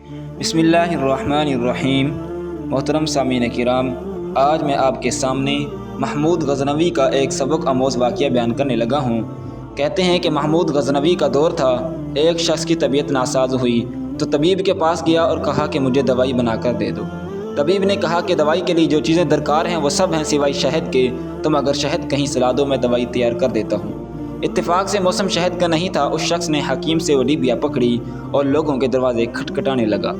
बिस्मिल्लाहिर्रहमानिर्रहीम। मोहतरम सामीन किराम, आज मैं आपके सामने महमूद गज़नवी का एक सबक आमोज़ वाक़या बयान करने लगा हूँ। कहते हैं कि महमूद गज़नवी का दौर था। एक शख्स की तबीयत नासाज हुई तो तबीब के पास गया और कहा कि मुझे दवाई बनाकर दे दो। तबीब ने कहा कि दवाई के लिए जो चीज़ें दरकार हैं वो सब हैं सिवाय शहद के। तुम अगर शहद कहीं से ला दो, मैं दवाई तैयार कर देता हूँ। इत्तेफाक से मौसम शहद का नहीं था। उस शख्स ने हकीम से वो डिबिया पकड़ी और लोगों के दरवाजे खटखटाने लगा,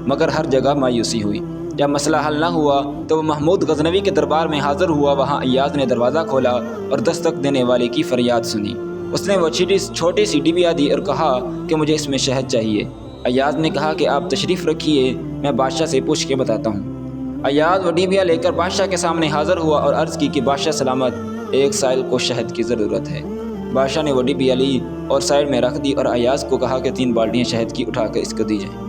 मगर हर जगह मायूसी हुई। जब मसला हल न हुआ तो वो महमूद गज़नवी के दरबार में हाज़िर हुआ। वहाँ अय्याज़ ने दरवाज़ा खोला और दस्तक देने वाले की फरियाद सुनी। उसने वो छोटी सी डिबिया दी और कहा कि मुझे इसमें शहद चाहिए। अय्याज़ ने कहा कि आप तशरीफ़ रखिए, मैं बादशाह से पूछ के बताता हूँ। अय्याज़ वो डिबिया लेकर बादशाह के सामने हाज़िर हुआ और अर्ज़ की कि बादशाह सलामत, एक साइल को शहद की ज़रूरत है। बादशाह ने वो डिबिया ली और साइड में रख दी और अय्याज़ को कहा कि 3 बाल्टियाँ शहद की उठाकर इसको दी जाएँ।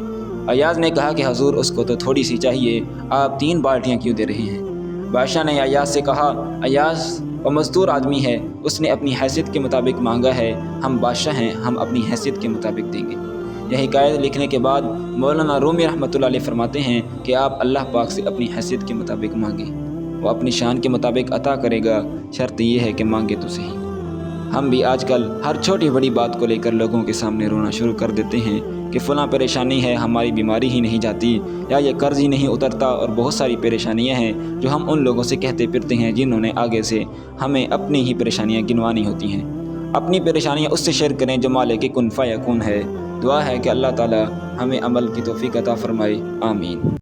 अय्याज़ ने कहा कि हजूर, उसको तो थोड़ी सी चाहिए, आप 3 बाल्टियाँ क्यों दे रहे हैं? बादशाह ने अय्याज़ से कहा, अय्याज़ वो मज़दूर आदमी है, उसने अपनी हैसियत के मुताबिक मांगा है। हम बादशाह हैं, हम अपनी हैसियत के मुताबिक देंगे। यह हिकायत लिखने के बाद मौलाना रूमी रहमतुल्लाह अलैह फरमाते हैं कि आप अल्लाह पाक से अपनी हैसियत के मुताबिक मांगें, वो अपनी शान के मुताबिक अता करेगा। शर्त यह है कि मांगे तो सही। हम भी आजकल हर छोटी बड़ी बात को लेकर लोगों के सामने रोना शुरू कर देते हैं कि फ़लाँ परेशानी है, हमारी बीमारी ही नहीं जाती, या ये कर्ज़ ही नहीं उतरता, और बहुत सारी परेशानियां हैं जो हम उन लोगों से कहते फिरते हैं जिन्होंने आगे से हमें अपनी ही परेशानियां गिनवानी होती हैं। अपनी परेशानियां उससे शेयर करें जो मालिक कुन फ़यकुन है। दुआ है कि अल्लाह ताला हमें अमल की तौफ़ीक़ अता फ़रमाए। आमीन।